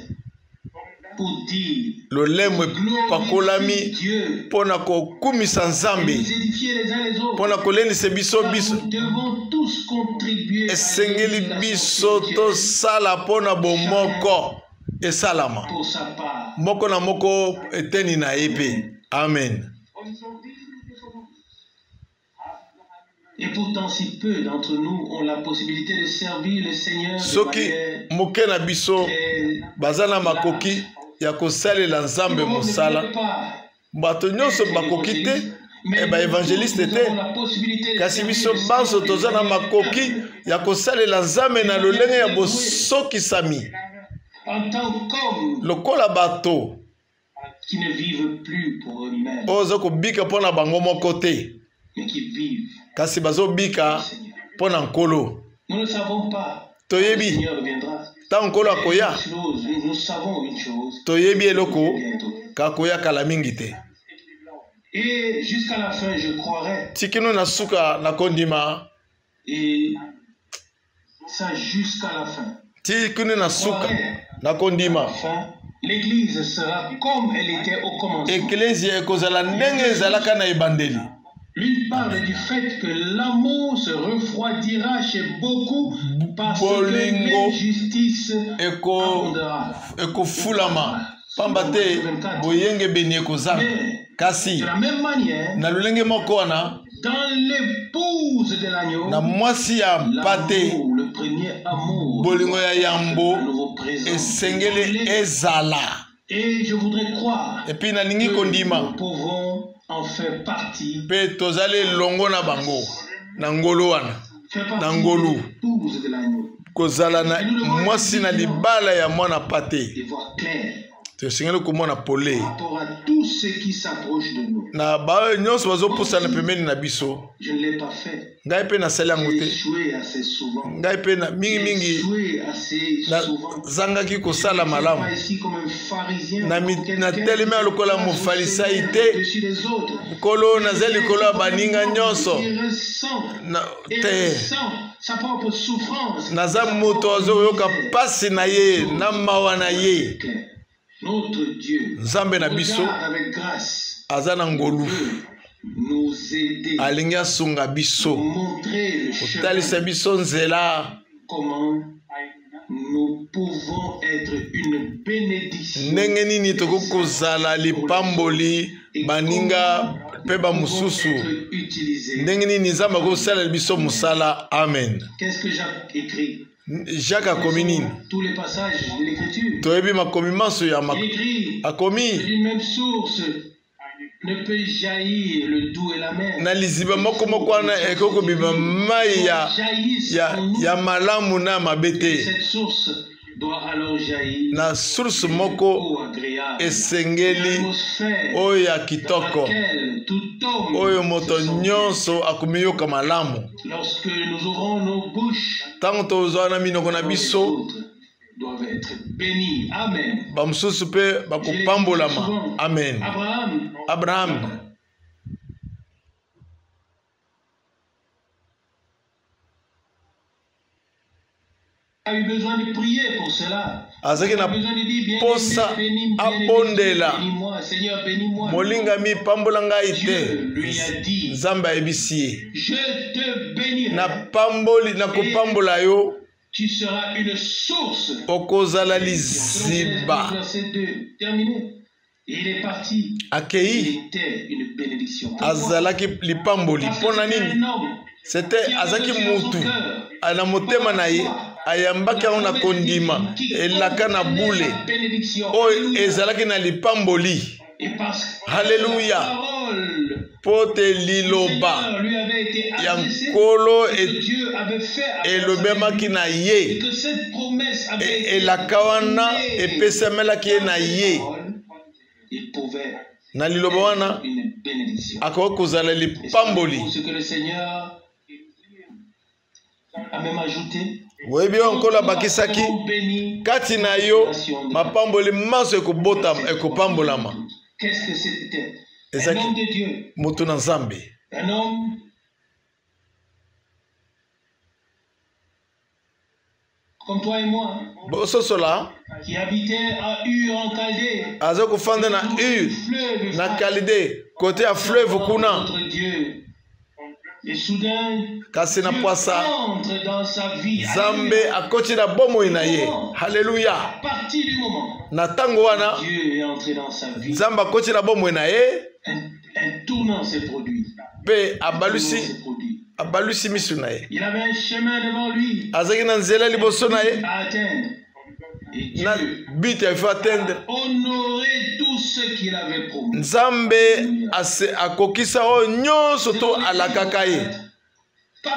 pour dire glorifier Dieu et nous édifier les uns les autres. Nous devons tous contribuer à pour sa part. Moko na moko eteni na epe. Amen. Et pourtant, si peu d'entre nous ont la possibilité de servir le Seigneur de manière bazana makoki ya kosalela nzambe musala. Bato nyonso bakoki te eba évangéliste te. Kasi biso banso tozana makoki ya kosalela nzambe na lolenge ya bosoki sami. En tant qu'homme lokola bato qui ne vivent plus pour eux-mêmes, ozo kobika pona bango moko te, mais qui vivent kasi bazo bika pona nkolo. Nous ne savons pas quand le Seigneur reviendra. Ta nkolo akoya. Nous savons une chose. Toyebi eloko kakoya kala mingi te. Et jusqu'à la fin, je croirais. Tikino na suka na kondima. Et ça jusqu'à la fin. Tikino na suka na kondima. L'église sera comme elle était au commencement. Ecclesia ekozala ndenge ezalaka na ebandeli. L'une parle du fait que l'amour se refroidira chez beaucoup parce que l'injustice abondera. Ekofulama pambate boyenge beni ekozala. Kasi de la même manière, na lolenge moko wana dans l'épouse de l'agneau, na mwasi ya mpate le premier amour, bolingo ya yambo esengeli ezala. Et je voudrais croire puis na ningi kondima nous pouvons en faire partie. Pe tozale longo na bango na ngolo wana na ngolu kozala na mwasi na libala ya mwana pate. Tesengeli komona pole na ba nyonso bazopusana pembeni na biso. Ngai pe nasali yango te. Ngai pe na mingi zangaki kosala malamu na telema lokola mofarisai te. Kolo nazali likolo ya baninga nyonso te. Naza moto azoyoka pasi na ye na mawa na ye. Notre Dieu, Nzambe na biso aza na ngolu alingi asunga biso kotalisa biso nzela nous pouvons être une bénédiction. Ndenge nini tokoki kozala lipamboli baninga mpe bamosusu. Ndenge nini Nzambe akosalela biso mosala. Amen. Qu'est-ce que Jacques écrit? Jacques a commis nini? Tous les passages de l'écriture. Toyebi makomi manso ya a commis d'une même source ne peut jaillir le doux et l'amer. Na liziba moko moko wana ekoko bima mai ya malamu na mabete. Cette source doit alors jaillir. Na source moko esengeli oyo ya kitoko. Oyo moto nyonso akumiyoka malamu. Lorsque nous ouvrons nos bouches, tango tozwana minoko na biso doivent être bénis. Amen. Bamususu pe bakupambolama. Amen. Abraham a eu besoin de prier pour cela. Azaki na posa abondela. Molinga mi pambola ngai te. Nzambe ayebisi. Je te bénirai. Na pamboli na kupambola yo. Tu seras une source. Okozala liziba. Verset 2. Terminé. Il est parti. Akei. Il était une bénédiction. Azalaki lipamboli. Pona nini? C'était azaki mutu. Ana motema na ye. Ayambaki na kondima. Elaka na bule. Oyo ezalaki na lipamboli. Hallelujah. Pote liloba ya nkolo elobemaki na ye elaka wana epesamelaki ye na ye na liloba wana akoki kozala lipamboli. Oyebi oyo nkolo abakisaki kati na yo mapamboli manso ekopambolama. Un homme de Dieu. Moto na Nzambe. Un homme comme toi et moi. Bososola. Qui habitait à Ur en Chaldée. Azoko fande na Ur na Chaldée côté à fleuve kuna. Et soudain, kasi na poasa entre dans sa vie. Nzambe akoti na bomo na ye. Hallelujah. À partir du moment na tango wana Dieu est entré dans sa vie. Nzambe akoti na bomo na ye. Un tournant s'est produit. Pe abalusi misu na ye. Il avait un chemin devant lui. Azaki na nzela liboso na ye. À atteindre. Na but il faut atteindre. Honorer tout ce qu'il avait promis. Nzambe akokisa o nyonso to alakaka ye.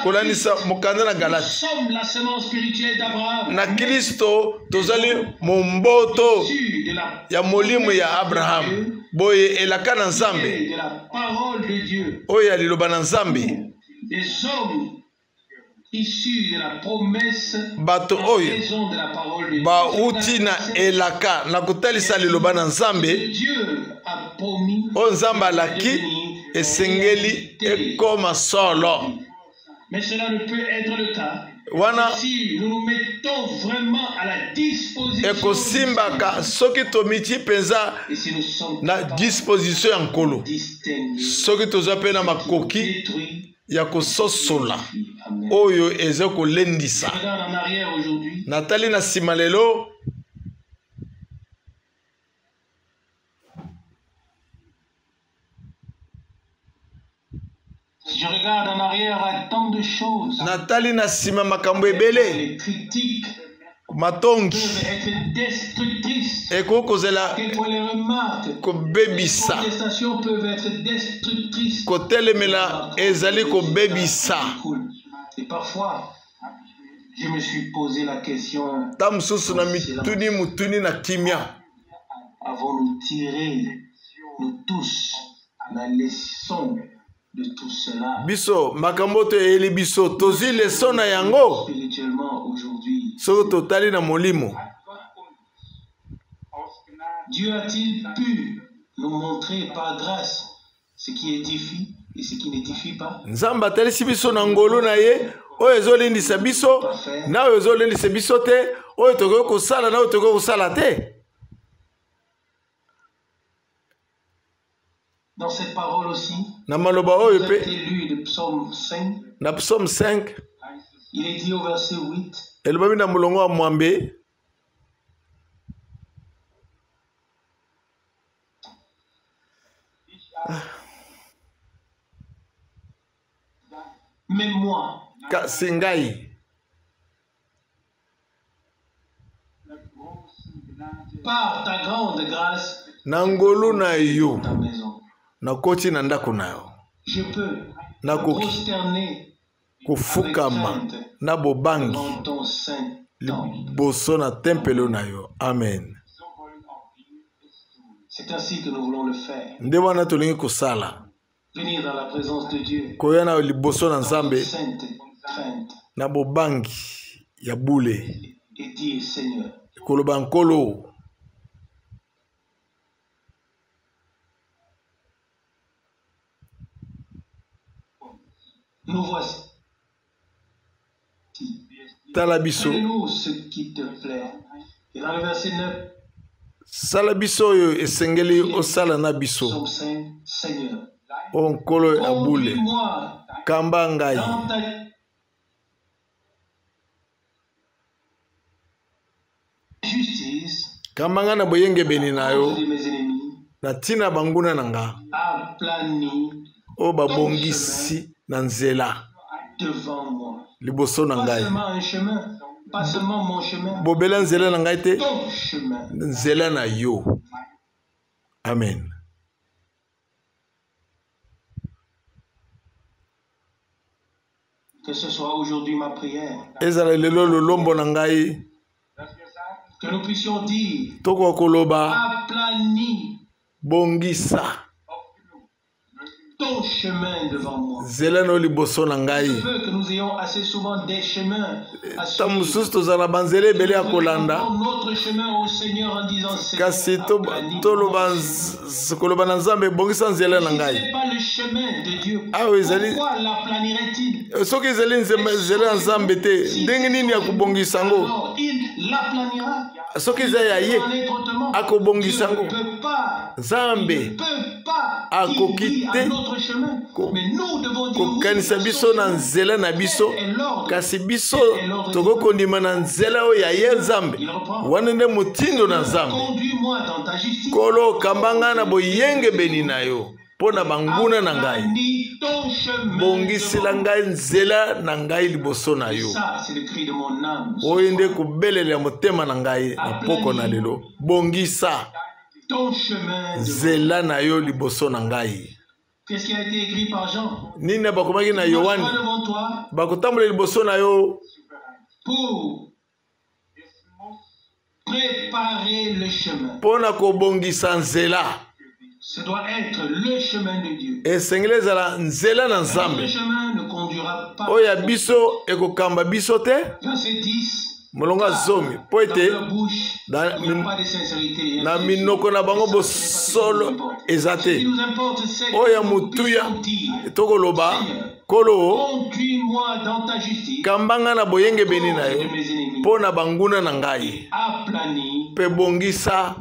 Kolanisa mokanda na Galate. Nous sommes la semence spirituelle d'Abraham. Na Kristo tozali momboto ya molimo ya Abraham. Boye elaka na Nzambe. De la parole de Dieu. Oya liloba na Nzambe. Des hommes issus de la promesse, bato oyo de la parole de Dieu. Bauti na elaka na kotalisa liloba na Nzambe. Dieu a promis. O Nzambe alaki esengeli ekoma solo. Mais cela ne peut être le cas wana si nous nous mettons vraiment à la disposition. Ekosimbaka soki tomiti penza na disposition ya nkolo. Soki toza pe na makoki ya kososola oyo eze kolendisa. Natali na sima lelo si je regarde en arrière à tant de choses. Natali na sima makambo ebele. Les critiques matongi peuvent être destructrices. Eko kozela Quelquefois les remarques. kobebisa. Les protestations peuvent être destructrices. Kotelemela ezali kobebisa. Et parfois je me suis posé la question. Tamsusu na mituni mutuni na kimia. Avons-nous tiré nous tous la leçon de tout cela? Biso makambo to eli biso tozi leçon na yango spirituellement aujourd'hui. So totali na molimo. Dieu a-t-il pu nous montrer par grâce ce qui édifie et ce qui n'édifie pas? Nzamba atalisi biso na ngolo na ye oyo ezolendisa biso na oyo ezolendisa biso te oyo tokoki kosala na oyo tokoki kosala te. Dans cette parole aussi, na maloba oyo pe lu de Psaume 5, na Psaume 5 il est dit au verset 8, elobami na molongo wa mwambe mais moi, kasi ngai par ta grande grâce, na ngolu na yo ta maison. nakoti na ndako na yo nakoki kufukama na bobangi liboso na tempelo na yo. Amen. C'est ainsi que nous voulons le faire. Nde wana tolingi kosala Venir dans la présence de Dieu. Koya na liboso na Nzambe Sainte crainte. na bobangi ya bule Et dire Seigneur. Koloba nkolo. Nous voici. Talabiso. Fais-nous ce qui te plaît. Et dans le verset 9. Salabiso yo esengeli osala na biso. Seigneur. O nkolo ya bule. Kamba ngai. Justice. Kamba nga na boyenge beni na yo. Na tina banguna na nga. O babongisi na nzela. Devant moi. Liboso na ngai. Pas seulement mon chemin. Bobela nzela na ngai te. Ton chemin. Nzela na yo. Amen. Que ce soit aujourd'hui ma prière. Ezala lelo lombo na ngai. Que nous puissions dire. Toko koloba. Aplani. Bongisa. Ton chemin devant moi. Zela no liboso na ngai. Je veux que nous ayons assez souvent des chemins à suivre. Tamususu tozala banzele bele ya kolanda. Notre chemin au Seigneur en disant kasi toloba koloba na Nzambe bongisa nzela na ngai. C'est pas le chemin de Dieu. Pourquoi la planirait-il? Soki ezali nzela ya Nzambe te ndenge nini ya kubongisa ngo? Il la planiera. Soki ezali ya ye akobongisa ngo. Nzambe akoki te kokanisa biso na nzela na biso kasi biso tokokondima na nzela oyo ya ye Nzambe wana nde motindo na Nzambe. Kolo kambanga na boyenge beni na yo mpo na banguna na ngai bongisila ngai nzela na ngai liboso na yo. Oyo nde kobelela motema na ngai na poko na lelo bongisa nzela na yo liboso na ngai. Qu'est-ce qui a été écrit par Jean? Nini bakomaki na Yohane bakotambola liboso na yo pour préparer le chemin. Pona kobongisa nzela. Ce doit être le chemin de Dieu. Esengeli ezala nzela na Nzambe. Le chemin ne conduira pas. Oya biso ekokamba biso te. Verset 10. Molonga zomi po ete na minoko na bango bosolo eza te. Oya mutuya tokoloba kolo kambanga na boyenge beni na yo mpo na banguna na ngai pe bongisa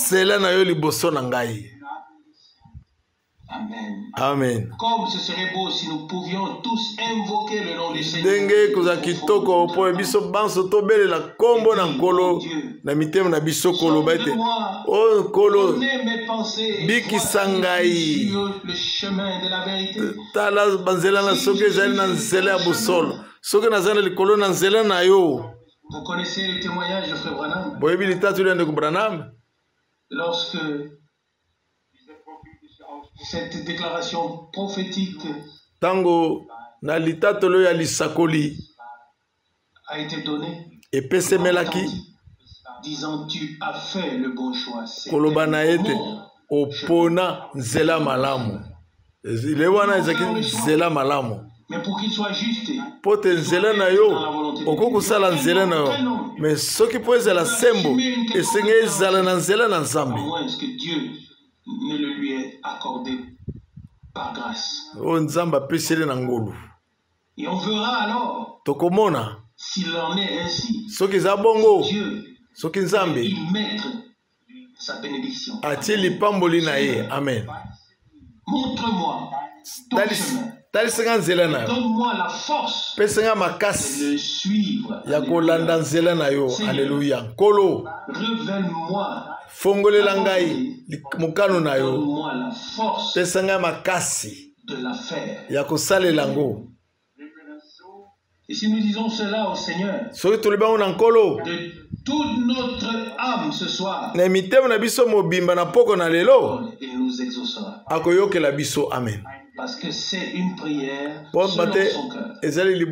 sela na yo liboso na ngai. Amen. Amen. Comme ce serait beau si nous pouvions tous invoquer le nom du Seigneur. Denge kuza kitoko po biso banso tobelela kombo na nkolo na mitema na biso kolo baite. Oh nkolo bikisa ngai. Le chemin de la vérité. Tala banzela na soki ezali na nzela ya bosolo. Soki nazana likolo na nzela na yo. Vous connaissez le témoignage de Frère Branham? Boyebi litatu ya ndeko Branham. Lorsque cette déclaration prophétique tango na litatolo ya lisakoli a été donnée epesemelaki disant tu as fait le bon choix. Koloba na ete opona nzela malamu. Ile wana ezaki nzela malamu. Mais pour qu'il soit juste, pote nzela na yo okokusala nzela na yo mais soki po ezala sembo esenge ezala na nzela na Nzambe. Est-ce que Dieu ne le lui est accordé par grâce? O Nzamba pesele na ngolu. Et on verra alors tokomona s'il en est ainsi. Soki za bongo Dieu soki Nzambe y mettre sa bénédiction. atie lipamboli na ye. Amen. Montre-moi ton chemin. Talisenga nzela na yo. Donne-moi la force pesenga makasi de suivre. ya kolanda nzela na yo. Alléluia. Nkolo révèle-moi fongolela ngai mokano na yo. Donne-moi la force pesenga makasi de la faire. ya kosalela ngo. Et si nous disons cela au Seigneur, de toute notre âme ce soir, il nous exaucera. Amen. Parce que c'est une prière selon son cœur. Et si David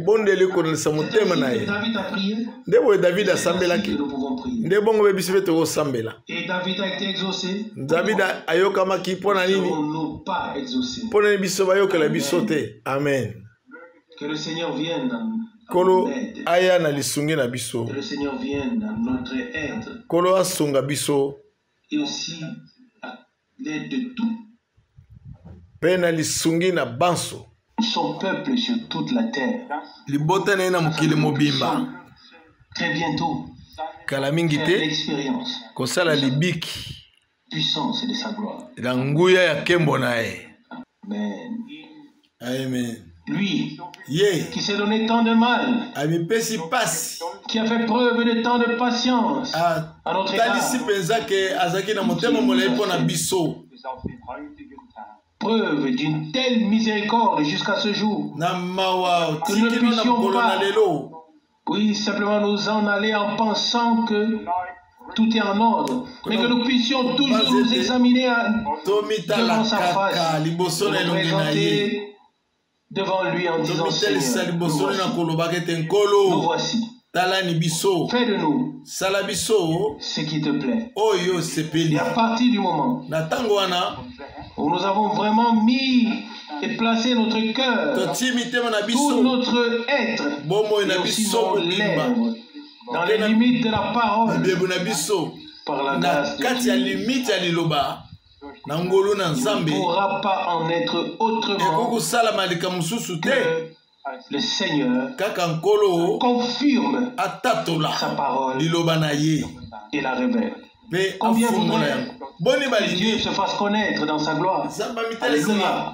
a prié, David a que nous pouvons prier. Et David a été exaucé. David a yokamaki pona nini? Nous pas exaucés. Pona biso ba yokela biso te. Amen. Que le Seigneur vienne Kolo aya na lisungi na biso. Que le Seigneur vienne à notre aide. Kolo asunga biso. Et aussi à l'aide de tout. Pena lisungi na banso. Son peuple sur toute la terre. Libota na ina mukili mobimba. Très bientôt. Kalamingite. L'expérience. Kosala libiki. Puissance de sa gloire. La nguya ya kembo nae. Amen. Amen. Lui, qui s'est donné tant de mal, qui a fait preuve de tant de patience à notre égard, preuve d'une telle miséricorde jusqu'à ce jour, que nous ne puissions pas, oui, simplement nous en aller en pensant que tout est en ordre, mais que nous puissions toujours nous examiner devant sa face, nous présenter devant lui en disant Seigneur, nous voici. Fais de nous ce qui te plaît. Et à partir du moment où nous avons vraiment mis et placé notre cœur, tout notre être, et aussi nos lèvres, dans les limites de la parole, par la grâce de Dieu, il ne pourra pas en être autrement que le Seigneur confirme sa parole et la révèle. Combien voudrait que Dieu se fasse connaître dans sa gloire? Alléluia.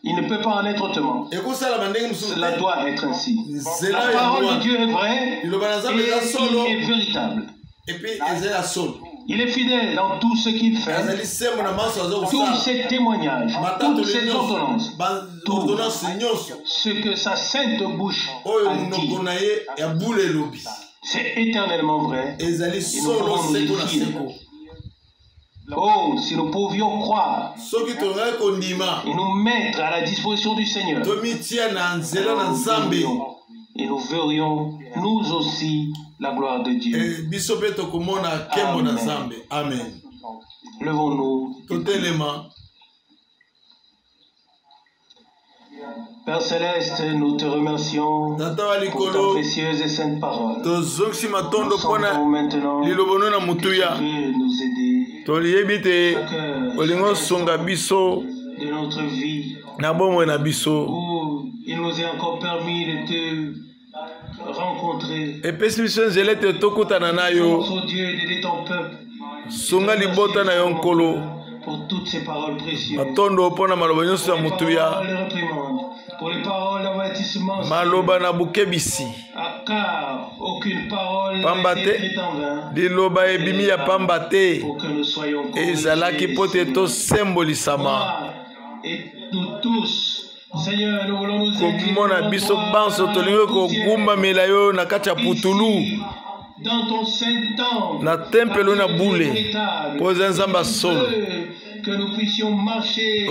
Il ne peut pas en être autrement. Cela doit être ainsi. La parole de Dieu est vraie et il est véritable. Il est fidèle dans tout ce qu'il fait, tous ses témoignages, toutes ses ordonnances, tout ce que sa sainte bouche a dit. C'est éternellement vrai et nous pouvons nous y fier. Oh, si nous pouvions croire et nous mettre à la disposition du Seigneur, et nous verrions nous aussi la gloire de Dieu. Amen. Amen. Levons-nous. Père Céleste, nous te remercions pour ta précieuse et sainte parole. Nous sommes maintenant de nous aider de notre vie où il nous est encore permis de te rencontrer. Notre Dieu, d'aider ton peuple. Pour toutes ces paroles précieuses. Pour les réprimandes. Pour les paroles d'avertissement. Car aucune parole n'est écrite en vain. Pour que nous soyons corrigés. Et nous tous, Seigneur, nous voulons nous incliner dans ton saint temple, que nous puissions marcher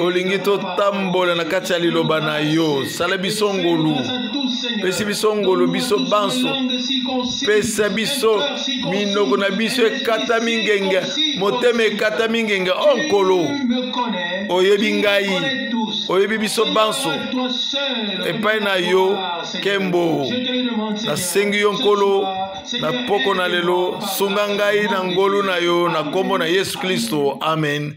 pesi biso ngolo biso banso pesa biso minoko na biso ekata mingenga motema ekata mingenga onkolo oyebi ngai oyebi biso banso epai na yo kembo nasengi yo nkolo na poko na lelo sunga ngai na ngolu na yo na kombo na Yesu Kristo. Amen.